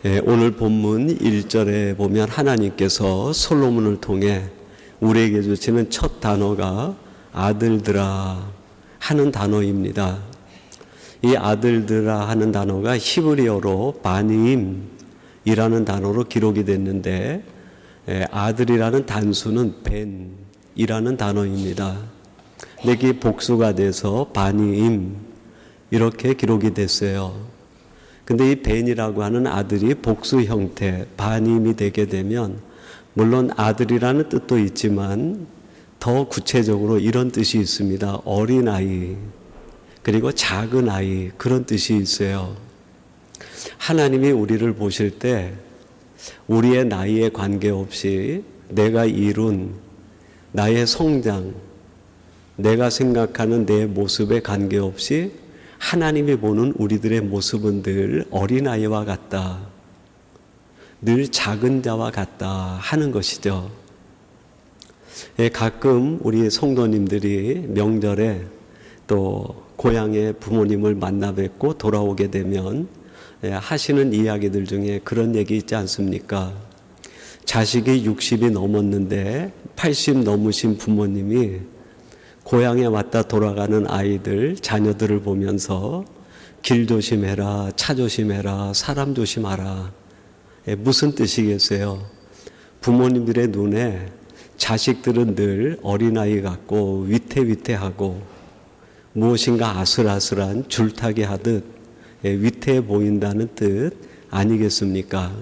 오늘 본문 1절에 보면 하나님께서 솔로몬을 통해 우리에게 주시는 첫 단어가 아들들아 하는 단어입니다. 이 아들들아 하는 단어가 히브리어로 바님이라는 단어로 기록이 됐는데 아들이라는 단수는 벤이라는 단어입니다. 이게 복수가 돼서 바님 이렇게 기록이 됐어요. 근데 이 벤이라고 하는 아들이 복수 형태, 바님이 되게 되면 물론 아들이라는 뜻도 있지만 더 구체적으로 이런 뜻이 있습니다. 어린아이, 그리고 작은 아이, 그런 뜻이 있어요. 하나님이 우리를 보실 때 우리의 나이에 관계없이 내가 이룬 나의 성장, 내가 생각하는 내 모습에 관계없이 하나님이 보는 우리들의 모습은 늘 어린아이와 같다, 늘 작은 자와 같다 하는 것이죠. 가끔 우리 성도님들이 명절에 또 고향의 부모님을 만나 뵙고 돌아오게 되면 하시는 이야기들 중에 그런 얘기 있지 않습니까? 자식이 60이 넘었는데 80 넘으신 부모님이 고향에 왔다 돌아가는 아이들, 자녀들을 보면서 길 조심해라, 차 조심해라, 사람 조심하라. 무슨 뜻이겠어요? 부모님들의 눈에 자식들은 늘 어린아이 같고 위태위태하고 무엇인가 아슬아슬한 줄타기 하듯 위태해 보인다는 뜻 아니겠습니까?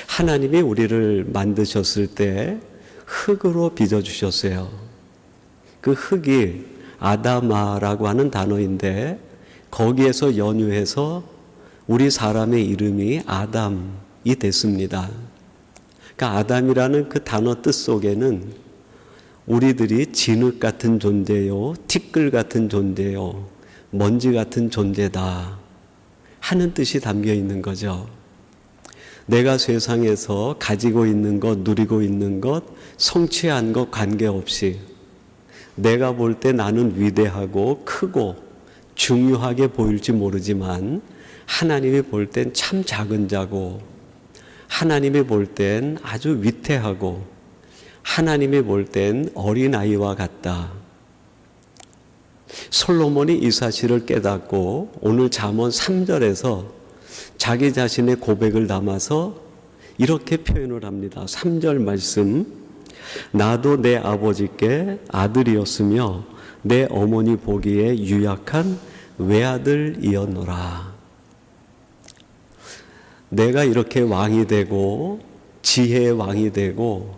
하나님이 우리를 만드셨을 때 흙으로 빚어주셨어요. 그 흙이 아다마라고 하는 단어인데 거기에서 연유해서 우리 사람의 이름이 아담이 됐습니다. 그러니까 아담이라는 그 단어 뜻 속에는 우리들이 진흙 같은 존재요, 티끌 같은 존재요, 먼지 같은 존재다 하는 뜻이 담겨 있는 거죠. 내가 세상에서 가지고 있는 것, 누리고 있는 것, 성취한 것 관계없이 내가 볼 때 나는 위대하고 크고 중요하게 보일지 모르지만 하나님이 볼 땐 참 작은 자고, 하나님이 볼 땐 아주 위태하고, 하나님이 볼 땐 어린아이와 같다. 솔로몬이 이 사실을 깨닫고 오늘 잠언 3절에서 자기 자신의 고백을 담아서 이렇게 표현을 합니다. 3절 말씀, 나도 내 아버지께 아들이었으며 내 어머니 보기에 유약한 외아들이었노라. 내가 이렇게 왕이 되고 지혜의 왕이 되고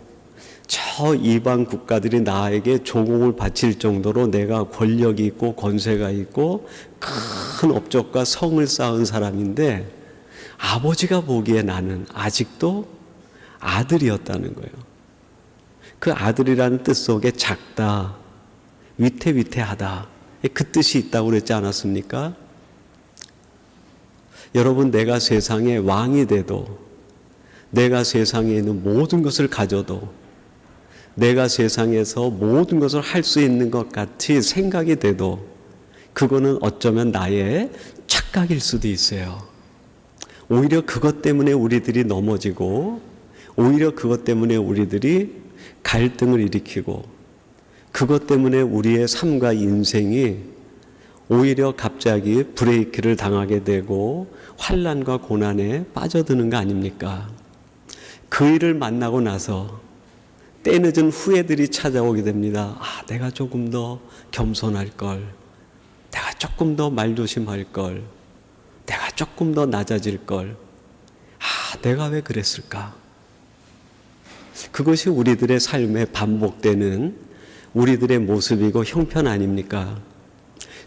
저 이방 국가들이 나에게 조공을 바칠 정도로 내가 권력이 있고 권세가 있고 큰 업적과 성을 쌓은 사람인데 아버지가 보기에 나는 아직도 아들이었다는 거예요. 그 아들이라는 뜻 속에 작다, 위태위태하다, 그 뜻이 있다고 그랬지 않았습니까? 여러분, 내가 세상에 왕이 돼도, 내가 세상에 있는 모든 것을 가져도, 내가 세상에서 모든 것을 할 수 있는 것 같이 생각이 돼도 그거는 어쩌면 나의 착각일 수도 있어요. 오히려 그것 때문에 우리들이 넘어지고, 오히려 그것 때문에 우리들이 갈등을 일으키고, 그것 때문에 우리의 삶과 인생이 오히려 갑자기 브레이크를 당하게 되고 환난과 고난에 빠져드는 거 아닙니까? 그 일을 만나고 나서 때늦은 후회들이 찾아오게 됩니다. 아, 내가 조금 더 겸손할 걸, 내가 조금 더 말조심할 걸, 내가 조금 더 낮아질 걸, 아, 내가 왜 그랬을까? 그것이 우리들의 삶에 반복되는 우리들의 모습이고 형편 아닙니까?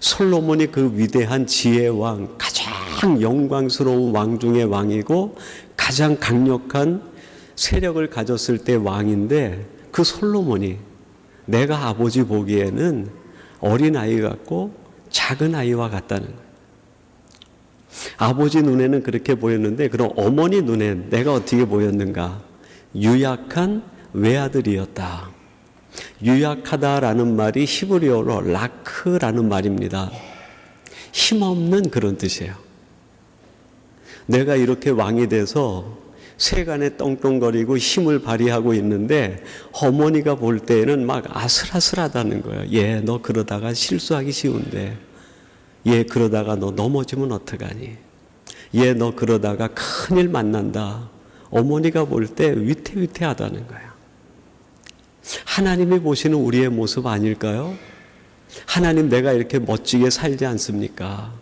솔로몬이 그 위대한 지혜의 왕, 가장 영광스러운 왕 중의 왕이고 가장 강력한 세력을 가졌을 때 왕인데, 그 솔로몬이 내가 아버지 보기에는 어린아이 같고 작은 아이와 같다는 거예요. 아버지 눈에는 그렇게 보였는데 그럼 어머니 눈엔 내가 어떻게 보였는가? 유약한 외아들이었다. 유약하다라는 말이 히브리어로 라크라는 말입니다. 힘없는 그런 뜻이에요. 내가 이렇게 왕이 돼서 세간에 떵떵거리고 힘을 발휘하고 있는데 어머니가 볼 때에는 막 아슬아슬하다는 거예요. 얘 너 그러다가 실수하기 쉬운데, 얘 그러다가 너 넘어지면 어떡하니, 얘 너 그러다가 큰일 만난다. 어머니가 볼 때 위태위태하다는 거예요. 하나님이 보시는 우리의 모습 아닐까요? 하나님, 내가 이렇게 멋지게 살지 않습니까?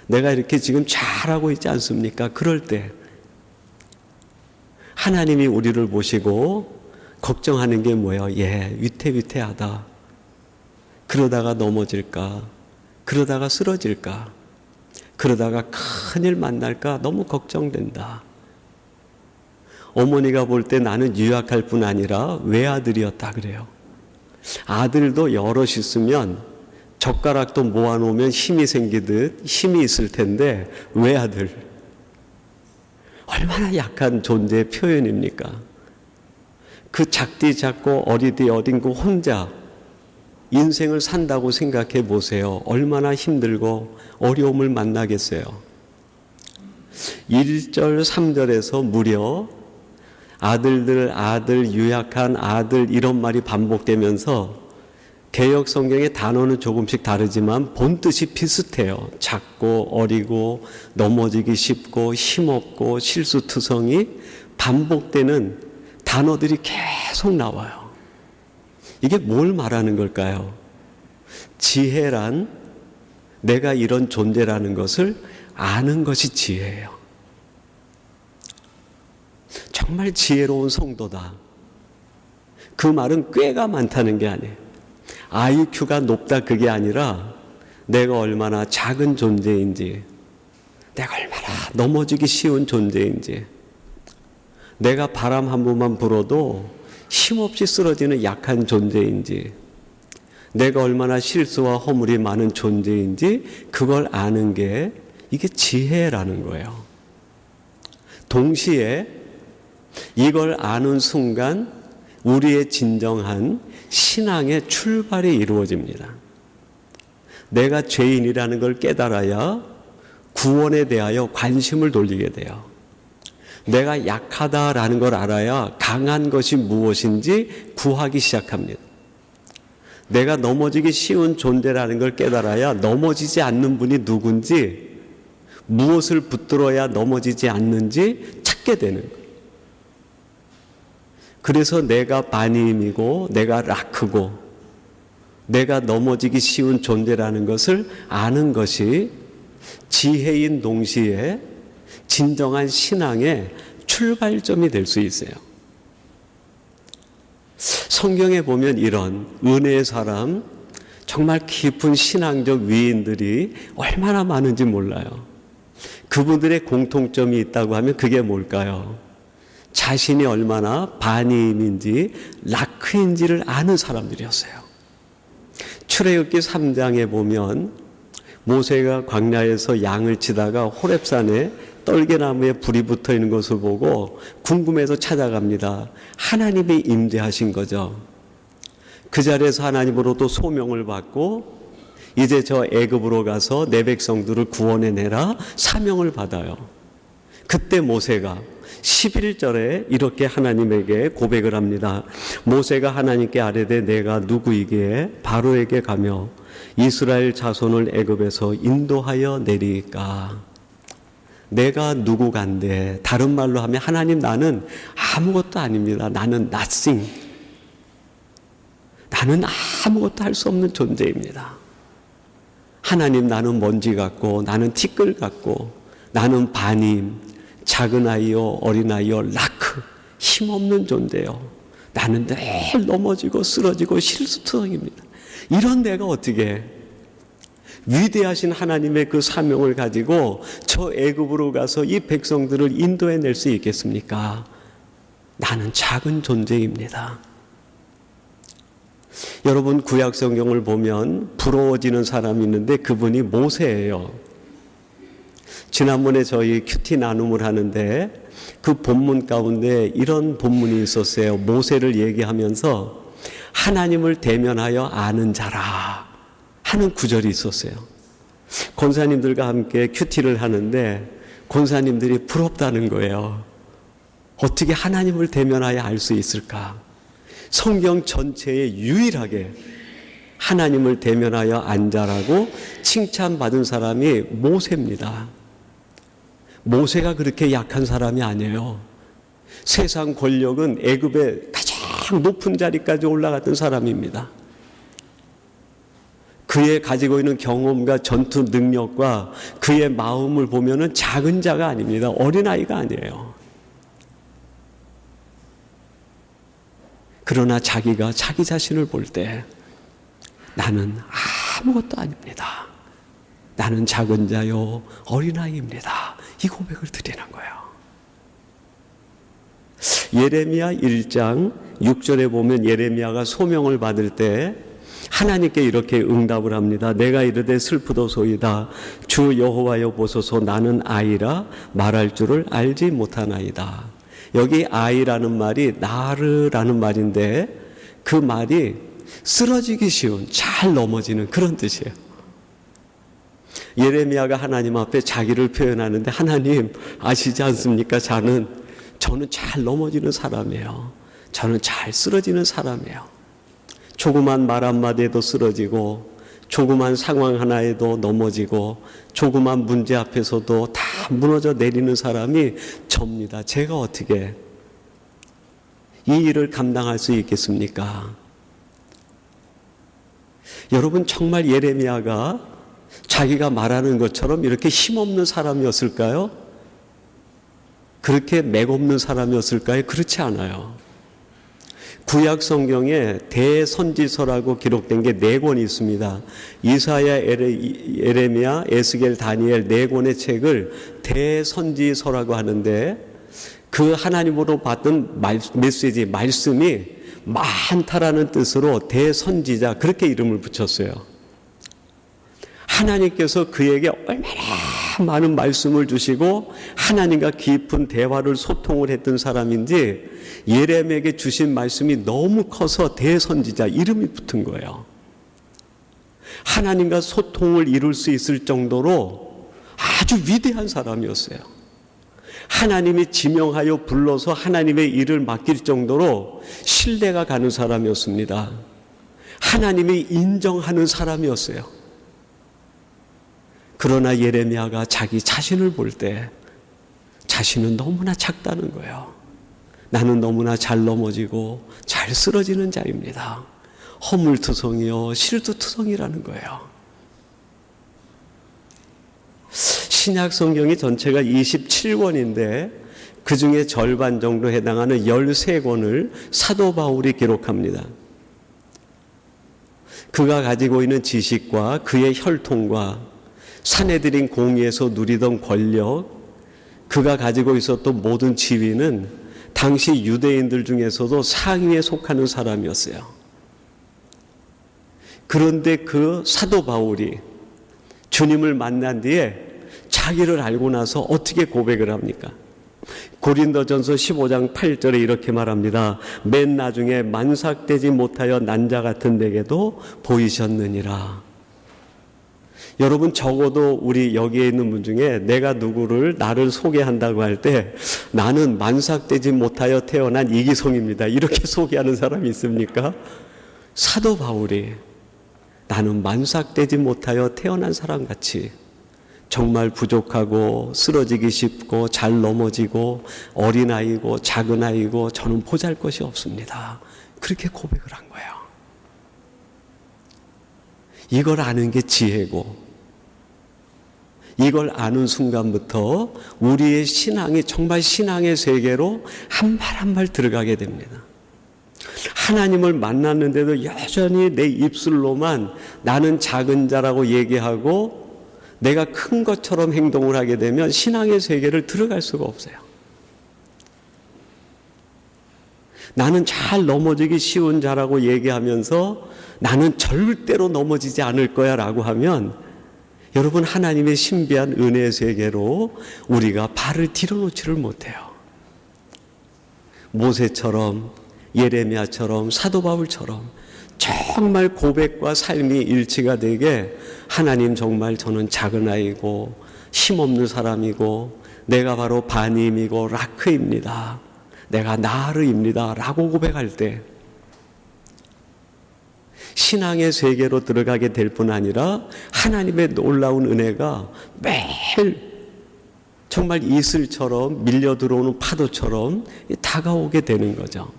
내가 이렇게 지금 잘하고 있지 않습니까? 그럴 때 하나님이 우리를 보시고 걱정하는 게 뭐예요? 얘 위태위태하다. 그러다가 넘어질까? 그러다가 쓰러질까? 그러다가 큰일 만날까? 너무 걱정된다. 어머니가 볼 때 나는 유약할 뿐 아니라 외아들이었다 그래요. 아들도 여럿 있으면 젓가락도 모아놓으면 힘이 생기듯 힘이 있을 텐데 외아들, 얼마나 약한 존재의 표현입니까? 그 작디 작고 어리디 어린 그 혼자 인생을 산다고 생각해 보세요. 얼마나 힘들고 어려움을 만나겠어요. 1절 3절에서 무려 아들들, 아들, 유약한 아들 이런 말이 반복되면서 개역 성경의 단어는 조금씩 다르지만 본뜻이 비슷해요. 작고 어리고 넘어지기 쉽고 힘없고 실수투성이 반복되는 단어들이 계속 나와요. 이게 뭘 말하는 걸까요? 지혜란 내가 이런 존재라는 것을 아는 것이 지혜예요. 정말 지혜로운 성도다. 그 말은 꾀가 많다는 게 아니에요. IQ가 높다 그게 아니라 내가 얼마나 작은 존재인지, 내가 얼마나 넘어지기 쉬운 존재인지, 내가 바람 한 번만 불어도 힘없이 쓰러지는 약한 존재인지, 내가 얼마나 실수와 허물이 많은 존재인지 그걸 아는 게 이게 지혜라는 거예요. 동시에 이걸 아는 순간 우리의 진정한 신앙의 출발이 이루어집니다. 내가 죄인이라는 걸 깨달아야 구원에 대하여 관심을 돌리게 돼요. 내가 약하다라는 걸 알아야 강한 것이 무엇인지 구하기 시작합니다. 내가 넘어지기 쉬운 존재라는 걸 깨달아야 넘어지지 않는 분이 누군지, 무엇을 붙들어야 넘어지지 않는지 찾게 되는 거예요. 그래서 내가 바님이고 내가 라크고 내가 넘어지기 쉬운 존재라는 것을 아는 것이 지혜인 동시에 진정한 신앙의 출발점이 될 수 있어요. 성경에 보면 이런 은혜의 사람, 정말 깊은 신앙적 위인들이 얼마나 많은지 몰라요. 그분들의 공통점이 있다고 하면 그게 뭘까요? 자신이 얼마나 바님인지 라크인지를 아는 사람들이었어요. 출애굽기 3장에 보면 모세가 광야에서 양을 치다가 호렙산에 떨게나무에 불이 붙어 있는 것을 보고 궁금해서 찾아갑니다. 하나님이 임재하신 거죠. 그 자리에서 하나님으로도 소명을 받고 이제 저 애굽으로 가서 내 백성들을 구원해내라 사명을 받아요. 그때 모세가 11절에 이렇게 하나님에게 고백을 합니다. 모세가 하나님께 아뢰되 내가 누구이기에 바로에게 가며 이스라엘 자손을 애굽에서 인도하여 내리까. 내가 누구간데, 다른 말로 하면 하나님 나는 아무것도 아닙니다. 나는 nothing. 나는 아무것도 할 수 없는 존재입니다. 하나님 나는 먼지 같고 나는 티끌 같고 나는 바님, 작은 아이요 어린아이요 라크, 힘없는 존재요. 나는 늘 넘어지고 쓰러지고 실수투성입니다. 이런 내가 어떻게 위대하신 하나님의 그 사명을 가지고 저 애굽으로 가서 이 백성들을 인도해낼 수 있겠습니까? 나는 작은 존재입니다. 여러분 구약 성경을 보면 부러워지는 사람이 있는데 그분이 모세예요. 지난번에 저희 큐티 나눔을 하는데 그 본문 가운데 이런 본문이 있었어요. 모세를 얘기하면서 하나님을 대면하여 아는 자라 하는 구절이 있었어요. 권사님들과 함께 큐티를 하는데 권사님들이 부럽다는 거예요. 어떻게 하나님을 대면하여 알 수 있을까? 성경 전체에 유일하게 하나님을 대면하여 안자라고 칭찬받은 사람이 모세입니다. 모세가 그렇게 약한 사람이 아니에요. 세상 권력은 애굽의 가장 높은 자리까지 올라갔던 사람입니다. 그의 가지고 있는 경험과 전투 능력과 그의 마음을 보면은 작은 자가 아닙니다. 어린아이가 아니에요. 그러나 자기가 자기 자신을 볼 때 나는 아무것도 아닙니다. 나는 작은 자요 어린아이입니다. 이 고백을 드리는 거예요. 예레미야 1장 6절에 보면 예레미야가 소명을 받을 때 하나님께 이렇게 응답을 합니다. 내가 이르되 슬프도소이다. 주 여호와여 보소서 나는 아이라 말할 줄을 알지 못하나이다. 여기 아이라는 말이 나르라는 말인데 그 말이 쓰러지기 쉬운, 잘 넘어지는 그런 뜻이에요. 예레미야가 하나님 앞에 자기를 표현하는데 하나님 아시지 않습니까? 저는 잘 넘어지는 사람이에요. 저는 잘 쓰러지는 사람이에요. 조그만 말 한마디에도 쓰러지고 조그만 상황 하나에도 넘어지고 조그만 문제 앞에서도 다 무너져 내리는 사람이 접니다. 제가 어떻게 이 일을 감당할 수 있겠습니까? 여러분 정말 예레미야가 자기가 말하는 것처럼 이렇게 힘없는 사람이었을까요? 그렇게 맥없는 사람이었을까요? 그렇지 않아요. 구약 성경에 대선지서라고 기록된 게 4권이 있습니다. 이사야, 에레미야, 에스겔, 다니엘 4권의 책을 대선지서라고 하는데 그 하나님으로 받은 메시지, 말씀이 많다라는 뜻으로 대선지자 그렇게 이름을 붙였어요. 하나님께서 그에게 얼마나 많은 말씀을 주시고 하나님과 깊은 대화를 소통을 했던 사람인지 예레미야에게 주신 말씀이 너무 커서 대선지자 이름이 붙은 거예요. 하나님과 소통을 이룰 수 있을 정도로 아주 위대한 사람이었어요. 하나님이 지명하여 불러서 하나님의 일을 맡길 정도로 신뢰가 가는 사람이었습니다. 하나님이 인정하는 사람이었어요. 그러나 예레미야가 자기 자신을 볼 때 자신은 너무나 작다는 거예요. 나는 너무나 잘 넘어지고 잘 쓰러지는 자입니다. 허물투성이요 실두투성이라는 거예요. 신약 성경이 전체가 27권인데 그 중에 절반 정도 해당하는 13권을 사도 바울이 기록합니다. 그가 가지고 있는 지식과 그의 혈통과 사내들인 공의에서 누리던 권력, 그가 가지고 있었던 모든 지위는 당시 유대인들 중에서도 상위에 속하는 사람이었어요. 그런데 그 사도 바울이 주님을 만난 뒤에 자기를 알고 나서 어떻게 고백을 합니까? 고린도전서 15장 8절에 이렇게 말합니다. 맨 나중에 만삭되지 못하여 난 자 같은 내게도 보이셨느니라. 여러분 적어도 우리 여기에 있는 분 중에 내가 누구를 나를 소개한다고 할 때 나는 만삭되지 못하여 태어난 이기성입니다. 이렇게 소개하는 사람이 있습니까? 사도 바울이 나는 만삭되지 못하여 태어난 사람같이 정말 부족하고 쓰러지기 쉽고 잘 넘어지고 어린아이고 작은아이고 저는 보잘것이 없습니다. 그렇게 고백을 한 거예요. 이걸 아는 게 지혜고 이걸 아는 순간부터 우리의 신앙이 정말 신앙의 세계로 한 발 한 발 들어가게 됩니다. 하나님을 만났는데도 여전히 내 입술로만 나는 작은 자라고 얘기하고 내가 큰 것처럼 행동을 하게 되면 신앙의 세계를 들어갈 수가 없어요. 나는 잘 넘어지기 쉬운 자라고 얘기하면서 나는 절대로 넘어지지 않을 거야 라고 하면 여러분 하나님의 신비한 은혜의 세계로 우리가 발을 디뎌놓지를 못해요. 모세처럼 예레미야처럼 사도 바울처럼 정말 고백과 삶이 일치가 되게 하나님 정말 저는 작은 아이고 힘없는 사람이고 내가 바로 바님이고 라크입니다. 내가 나르입니다. 라고 고백할 때 신앙의 세계로 들어가게 될 뿐 아니라 하나님의 놀라운 은혜가 매일 정말 이슬처럼 밀려 들어오는 파도처럼 다가오게 되는 거죠.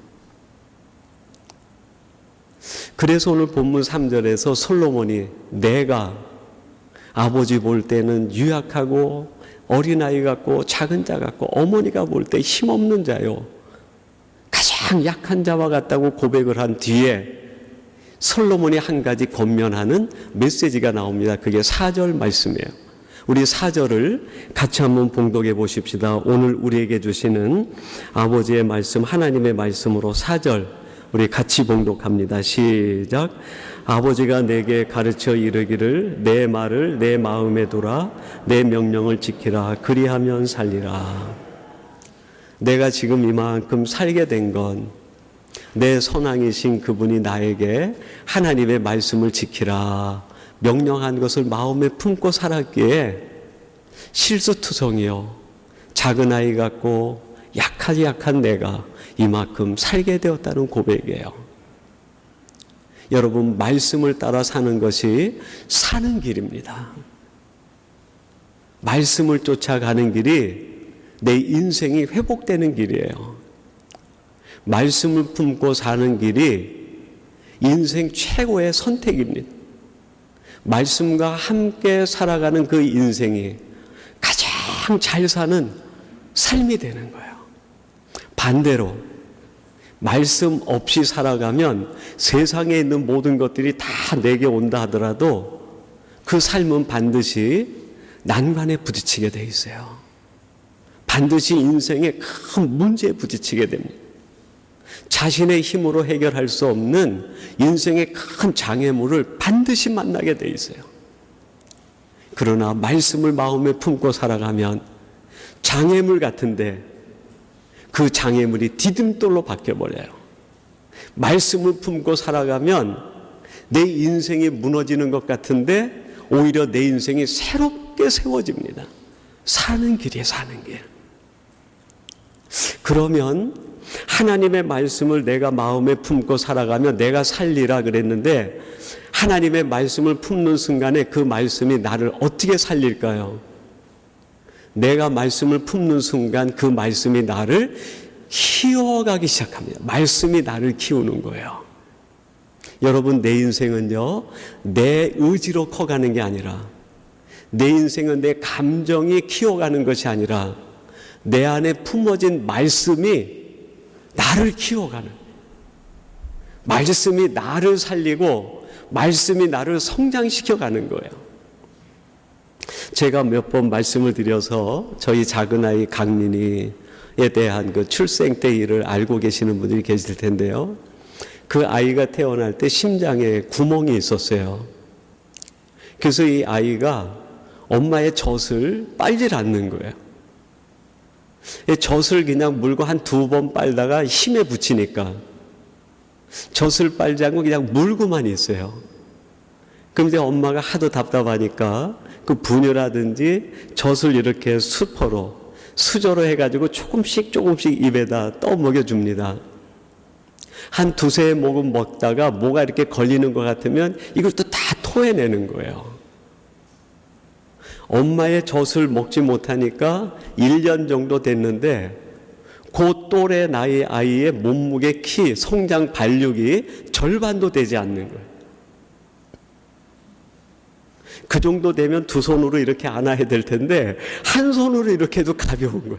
그래서 오늘 본문 3절에서 솔로몬이 내가 아버지 볼 때는 유약하고 어린아이 같고 작은 자 같고 어머니가 볼 때 힘없는 자요, 가장 약한 자와 같다고 고백을 한 뒤에 솔로몬이 한 가지 권면하는 메시지가 나옵니다. 그게 4절 말씀이에요. 우리 4절을 같이 한번 봉독해 보십시다. 오늘 우리에게 주시는 아버지의 말씀, 하나님의 말씀으로 4절 우리 같이 봉독합니다. 시작. 아버지가 내게 가르쳐 이르기를 내 말을 내 마음에 두라, 내 명령을 지키라, 그리하면 살리라. 내가 지금 이만큼 살게 된 건 내 선왕이신 그분이 나에게 하나님의 말씀을 지키라 명령한 것을 마음에 품고 살았기에 실수투성이요, 작은 아이 같고 약한 내가 이만큼 살게 되었다는 고백이에요. 여러분, 말씀을 따라 사는 것이 사는 길입니다. 말씀을 쫓아가는 길이 내 인생이 회복되는 길이에요. 말씀을 품고 사는 길이 인생 최고의 선택입니다. 말씀과 함께 살아가는 그 인생이 가장 잘 사는 삶이 되는 거예요. 반대로 말씀 없이 살아가면 세상에 있는 모든 것들이 다 내게 온다 하더라도 그 삶은 반드시 난관에 부딪히게 돼 있어요. 반드시 인생의 큰 문제에 부딪히게 됩니다. 자신의 힘으로 해결할 수 없는 인생의 큰 장애물을 반드시 만나게 돼 있어요. 그러나 말씀을 마음에 품고 살아가면 장애물 같은데 그 장애물이 디딤돌로 바뀌어버려요. 말씀을 품고 살아가면 내 인생이 무너지는 것 같은데 오히려 내 인생이 새롭게 세워집니다. 사는 길이에요, 사는 길. 그러면 하나님의 말씀을 내가 마음에 품고 살아가면 내가 살리라 그랬는데 하나님의 말씀을 품는 순간에 그 말씀이 나를 어떻게 살릴까요? 내가 말씀을 품는 순간 그 말씀이 나를 키워가기 시작합니다. 말씀이 나를 키우는 거예요. 여러분, 내 인생은요, 내 의지로 커가는 게 아니라, 내 인생은 내 감정이 키워가는 것이 아니라 내 안에 품어진 말씀이 나를 키워가는, 말씀이 나를 살리고 말씀이 나를 성장시켜가는 거예요. 제가 몇 번 말씀을 드려서 저희 작은아이 강민이에 대한 그 출생 때 일을 알고 계시는 분들이 계실 텐데요. 그 아이가 태어날 때 심장에 구멍이 있었어요. 그래서 이 아이가 엄마의 젖을 빨질 않는 거예요. 젖을 그냥 물고 한 2번 빨다가 힘에 붙이니까 젖을 빨지 않고 그냥 물고만 있어요. 그럼 이제 엄마가 하도 답답하니까 그 분유라든지 젖을 이렇게 수저로 해가지고 조금씩 입에다 떠 먹여줍니다. 한 2-3모금 먹다가 뭐가 이렇게 걸리는 것 같으면 이걸 또 다 토해내는 거예요. 엄마의 젖을 먹지 못하니까 1년 정도 됐는데 그 또래 나이 아이의 몸무게, 키, 성장 발육이 절반도 되지 않는 거예요. 그 정도 되면 2손으로 이렇게 안아야 될 텐데 한 손으로 이렇게 해도 가벼운 거예요.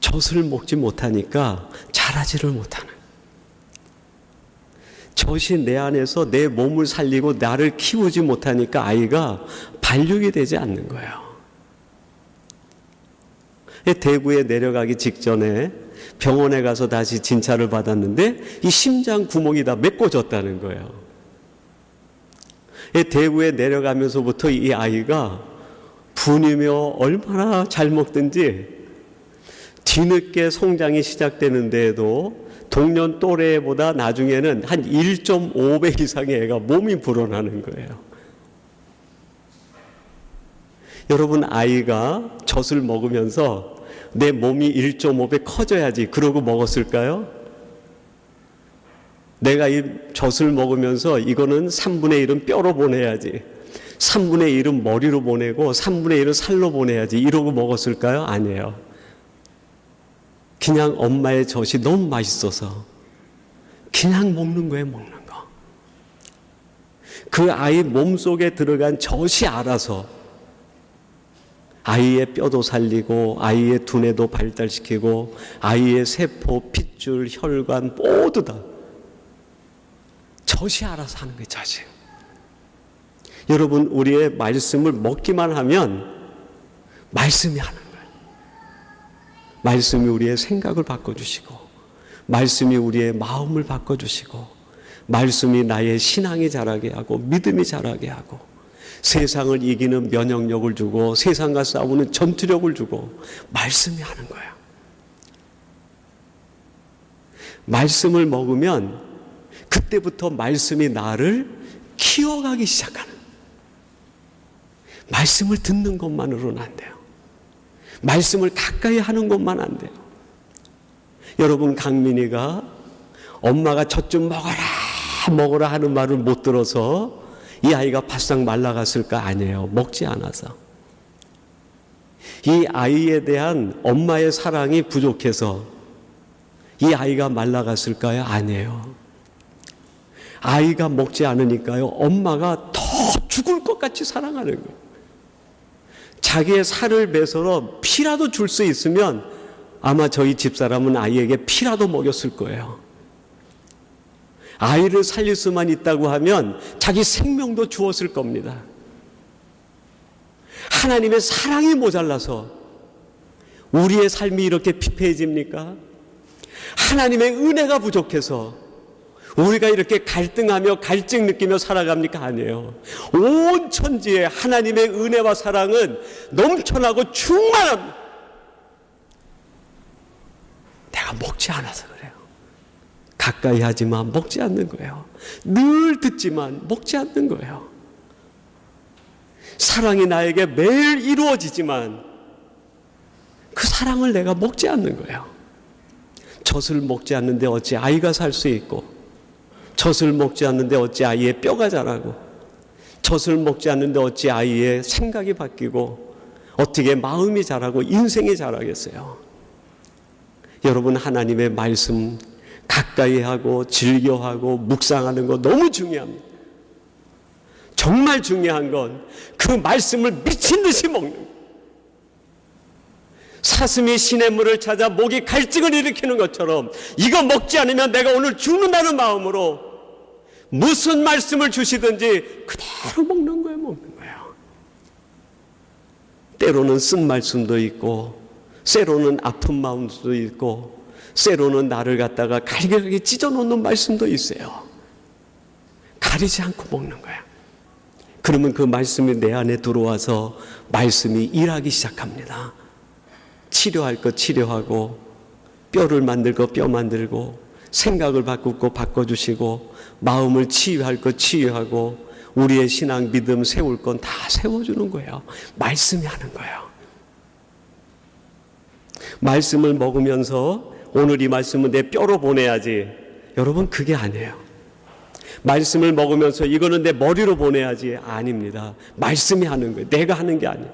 젖을 먹지 못하니까 자라지를 못하는, 젖이 내 안에서 내 몸을 살리고 나를 키우지 못하니까 아이가 발육이 되지 않는 거예요. 대구에 내려가기 직전에 병원에 가서 다시 진찰을 받았는데 이 심장 구멍이 다 메꿔졌다는 거예요. 대구에 내려가면서부터 이 아이가 분이며 얼마나 잘 먹든지 뒤늦게 성장이 시작되는데에도 동년 또래보다 나중에는 한 1.5배 이상의 애가 몸이 불어나는 거예요. 여러분, 아이가 젖을 먹으면서 내 몸이 1.5배 커져야지 그러고 먹었을까요? 내가 이 젖을 먹으면서 이거는 3분의 1은 뼈로 보내야지, 3분의 1은 머리로 보내고 3분의 1은 살로 보내야지 이러고 먹었을까요? 아니에요. 그냥 엄마의 젖이 너무 맛있어서 그냥 먹는 거예요. 먹는 거. 그 아이 몸속에 들어간 젖이 알아서 아이의 뼈도 살리고 아이의 두뇌도 발달시키고 아이의 세포, 핏줄, 혈관 모두 다 젖이 알아서 하는 거예요. 젖이. 여러분, 우리의 말씀을 먹기만 하면 말씀이 하는 거예요. 말씀이 우리의 생각을 바꿔주시고, 말씀이 우리의 마음을 바꿔주시고, 말씀이 나의 신앙이 자라게 하고 믿음이 자라게 하고 세상을 이기는 면역력을 주고 세상과 싸우는 전투력을 주고 말씀이 하는 거예요. 말씀을 먹으면 그때부터 말씀이 나를 키워가기 시작하는, 말씀을 듣는 것만으로는 안 돼요. 말씀을 가까이 하는 것만 안 돼요. 여러분, 강민이가 엄마가 젖 좀 먹어라 하는 말을 못 들어서 이 아이가 바싹 말라갔을까? 아니에요. 먹지 않아서. 이 아이에 대한 엄마의 사랑이 부족해서 이 아이가 말라갔을까요? 아니에요. 아이가 먹지 않으니까요, 엄마가 더 죽을 것 같이 사랑하는 거예요. 자기의 살을 베서 피라도 줄 수 있으면 아마 저희 집사람은 아이에게 피라도 먹였을 거예요. 아이를 살릴 수만 있다고 하면 자기 생명도 주었을 겁니다. 하나님의 사랑이 모자라서 우리의 삶이 이렇게 피폐해집니까? 하나님의 은혜가 부족해서 우리가 이렇게 갈등하며 갈증 느끼며 살아갑니까? 아니에요. 온 천지에 하나님의 은혜와 사랑은 넘쳐나고 충만합니다. 내가 먹지 않아서 그래요. 가까이 하지만 먹지 않는 거예요. 늘 듣지만 먹지 않는 거예요. 사랑이 나에게 매일 이루어지지만 그 사랑을 내가 먹지 않는 거예요. 젖을 먹지 않는데 어찌 아이가 살 수 있고, 젖을 먹지 않는데 어찌 아이의 뼈가 자라고, 젖을 먹지 않는데 어찌 아이의 생각이 바뀌고, 어떻게 마음이 자라고 인생이 자라겠어요. 여러분, 하나님의 말씀 가까이 하고 즐겨하고 묵상하는 거 너무 중요합니다. 정말 중요한 건 그 말씀을 미친 듯이 먹는 거예요. 사슴이 시냇물을 찾아 목이 갈증을 일으키는 것처럼 이거 먹지 않으면 내가 오늘 죽는다는 마음으로 무슨 말씀을 주시든지 그대로 먹는 거예요. 먹는 거예요. 때로는 쓴 말씀도 있고, 때로는 아픈 마음도 있고, 때로는 나를 갖다가 갈기갈기 찢어놓는 말씀도 있어요. 가리지 않고 먹는 거야. 그러면 그 말씀이 내 안에 들어와서 말씀이 일하기 시작합니다. 치료할 것 치료하고, 뼈를 만들 것 뼈 만들고, 생각을 바꾸고 바꿔주시고, 마음을 치유할 것 치유하고, 우리의 신앙 믿음 세울 건 다 세워주는 거예요. 말씀이 하는 거예요. 말씀을 먹으면서 오늘 이 말씀은 내 뼈로 보내야지, 여러분, 그게 아니에요. 말씀을 먹으면서 이거는 내 머리로 보내야지, 아닙니다. 말씀이 하는 거예요. 내가 하는 게 아니에요.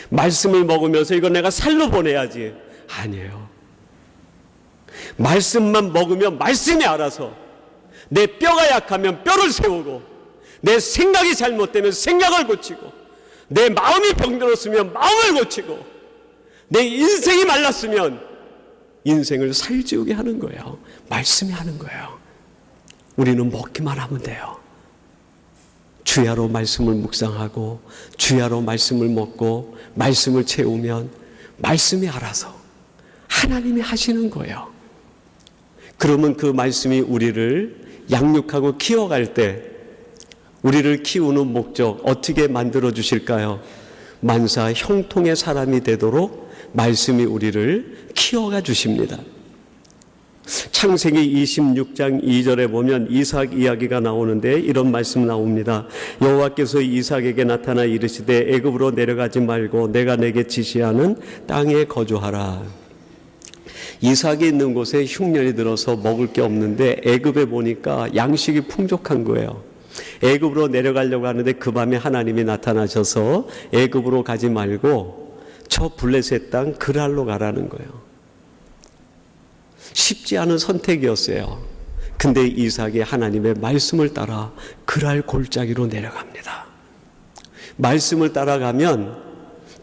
말씀을 먹으면서 이건 내가 살로 보내야지, 아니에요. 말씀만 먹으면 말씀이 알아서 내 뼈가 약하면 뼈를 세우고, 내 생각이 잘못되면 생각을 고치고, 내 마음이 병들었으면 마음을 고치고, 내 인생이 말랐으면 인생을 살찌우게 하는 거예요. 말씀이 하는 거예요. 우리는 먹기만 하면 돼요. 주야로 말씀을 묵상하고 주야로 말씀을 먹고 말씀을 채우면 말씀이 알아서 하나님이 하시는 거예요. 그러면 그 말씀이 우리를 양육하고 키워갈 때 우리를 키우는 목적 어떻게 만들어 주실까요? 만사 형통의 사람이 되도록 말씀이 우리를 키워가 주십니다. 창세기 26장 2절에 보면 이삭 이야기가 나오는데 이런 말씀 나옵니다. 여호와께서 이삭에게 나타나 이르시되 애굽으로 내려가지 말고 내가 내게 지시하는 땅에 거주하라. 이삭이 있는 곳에 흉년이 들어서 먹을 게 없는데 애굽에 보니까 양식이 풍족한 거예요. 애굽으로 내려가려고 하는데 그 밤에 하나님이 나타나셔서 애굽으로 가지 말고 저 블레셋 땅 그랄로 가라는 거예요. 쉽지 않은 선택이었어요. 근데 이삭이 하나님의 말씀을 따라 그랄 골짜기로 내려갑니다. 말씀을 따라가면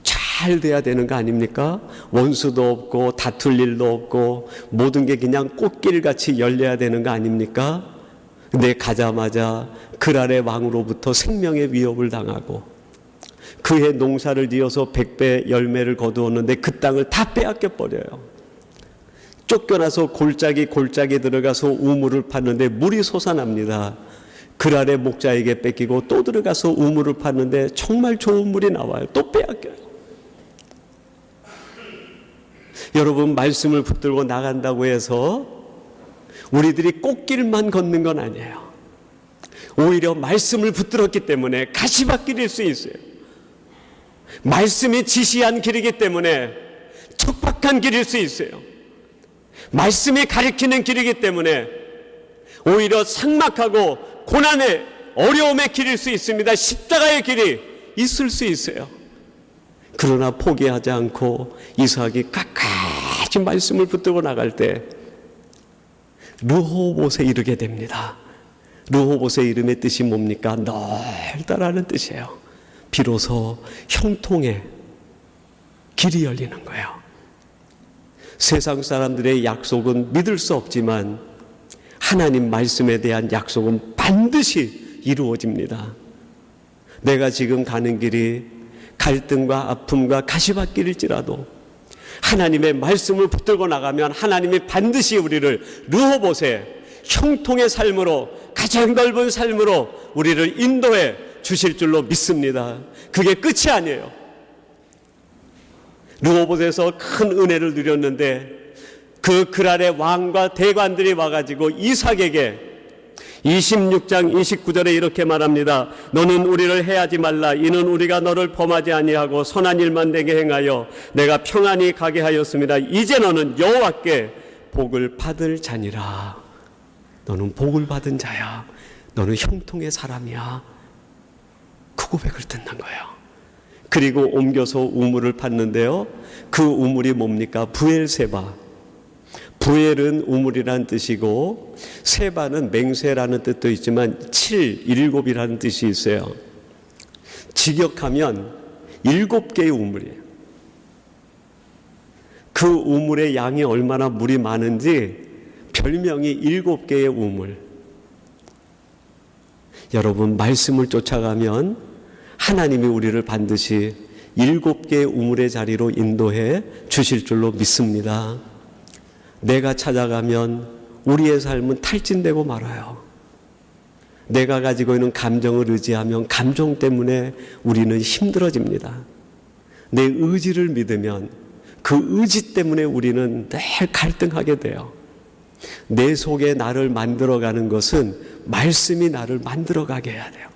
잘 돼야 되는 거 아닙니까? 원수도 없고 다툴 일도 없고 모든 게 그냥 꽃길같이 열려야 되는 거 아닙니까? 근데 가자마자 그랄의 왕으로부터 생명의 위협을 당하고 그의 농사를 지어서 100배 열매를 거두었는데 그 땅을 다 빼앗겨 버려요. 쫓겨나서 골짜기 들어가서 우물을 팠는데 물이 솟아납니다. 그랄의 목자에게 뺏기고 또 들어가서 우물을 팠는데 정말 좋은 물이 나와요. 또 빼앗겨요. 여러분, 말씀을 붙들고 나간다고 해서 우리들이 꽃길만 걷는 건 아니에요. 오히려 말씀을 붙들었기 때문에 가시밭길일 수 있어요. 말씀이 지시한 길이기 때문에 척박한 길일 수 있어요. 말씀이 가리키는 길이기 때문에 오히려 삭막하고 고난의 어려움의 길일 수 있습니다. 십자가의 길이 있을 수 있어요. 그러나 포기하지 않고 이삭이 끝까지 말씀을 붙들고 나갈 때 르호봇에 이르게 됩니다. 르호봇의 이름의 뜻이 뭡니까? 넓다라는 뜻이에요. 비로소 형통의 길이 열리는 거예요. 세상 사람들의 약속은 믿을 수 없지만 하나님 말씀에 대한 약속은 반드시 이루어집니다. 내가 지금 가는 길이 갈등과 아픔과 가시밭길일지라도 하나님의 말씀을 붙들고 나가면 하나님이 반드시 우리를 르호봇의 형통의 삶으로, 가장 넓은 삶으로 우리를 인도해 주실 줄로 믿습니다. 그게 끝이 아니에요. 르호봇에서 큰 은혜를 누렸는데 그 그랄의 왕과 대관들이 와가지고 이삭에게 26장 29절에 이렇게 말합니다. 너는 우리를 해하지 말라. 이는 우리가 너를 범하지 아니하고 선한 일만 내게 행하여 내가 평안히 가게 하였습니다. 이제 너는 여호와께 복을 받을 자니라. 너는 복을 받은 자야. 너는 형통의 사람이야. 그 고백을 듣는 거예요. 그리고 옮겨서 우물을 팠는데요. 그 우물이 뭡니까? 부엘세바. 부엘은 우물이라는 뜻이고 세바는 맹세라는 뜻도 있지만 7, 7이라는 뜻이 있어요. 직역하면 7개의 우물이에요. 그 우물의 양이 얼마나 물이 많은지 별명이 7개의 우물. 여러분, 말씀을 쫓아가면 하나님이 우리를 반드시 7개의 우물의 자리로 인도해 주실 줄로 믿습니다. 내가 찾아가면 우리의 삶은 탈진되고 말아요. 내가 가지고 있는 감정을 의지하면 감정 때문에 우리는 힘들어집니다. 내 의지를 믿으면 그 의지 때문에 우리는 늘 갈등하게 돼요. 내 속에 나를 만들어가는 것은 말씀이 나를 만들어가게 해야 돼요.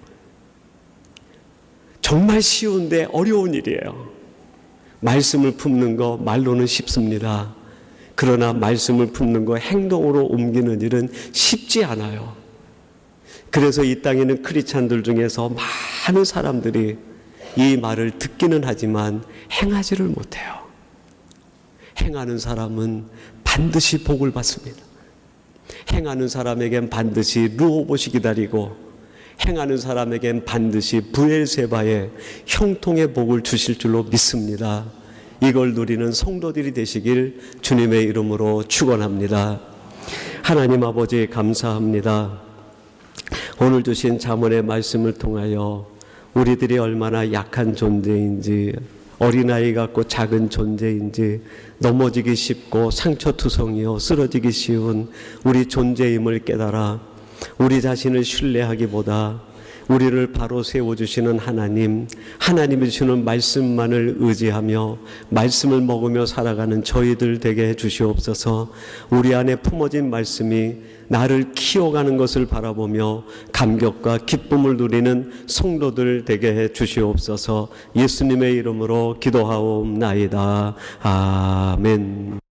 정말 쉬운데 어려운 일이에요. 말씀을 품는 거 말로는 쉽습니다. 그러나 말씀을 품는 거 행동으로 옮기는 일은 쉽지 않아요. 그래서 이 땅에 있는 크리스찬들 중에서 많은 사람들이 이 말을 듣기는 하지만 행하지를 못해요. 행하는 사람은 반드시 복을 받습니다. 행하는 사람에겐 반드시 르호봇이 기다리고 행하는 사람에겐 반드시 부엘세바의 형통의 복을 주실 줄로 믿습니다. 이걸 누리는 성도들이 되시길 주님의 이름으로 축원합니다. 하나님 아버지 감사합니다. 오늘 주신 잠언의 말씀을 통하여 우리들이 얼마나 약한 존재인지, 어린아이 같고 작은 존재인지, 넘어지기 쉽고 상처투성이요 쓰러지기 쉬운 우리 존재임을 깨달아 우리 자신을 신뢰하기보다 우리를 바로 세워주시는 하나님, 하나님이 주시는 말씀만을 의지하며 말씀을 먹으며 살아가는 저희들 되게 해주시옵소서. 우리 안에 품어진 말씀이 나를 키워가는 것을 바라보며 감격과 기쁨을 누리는 성도들 되게 해주시옵소서. 예수님의 이름으로 기도하옵나이다. 아멘.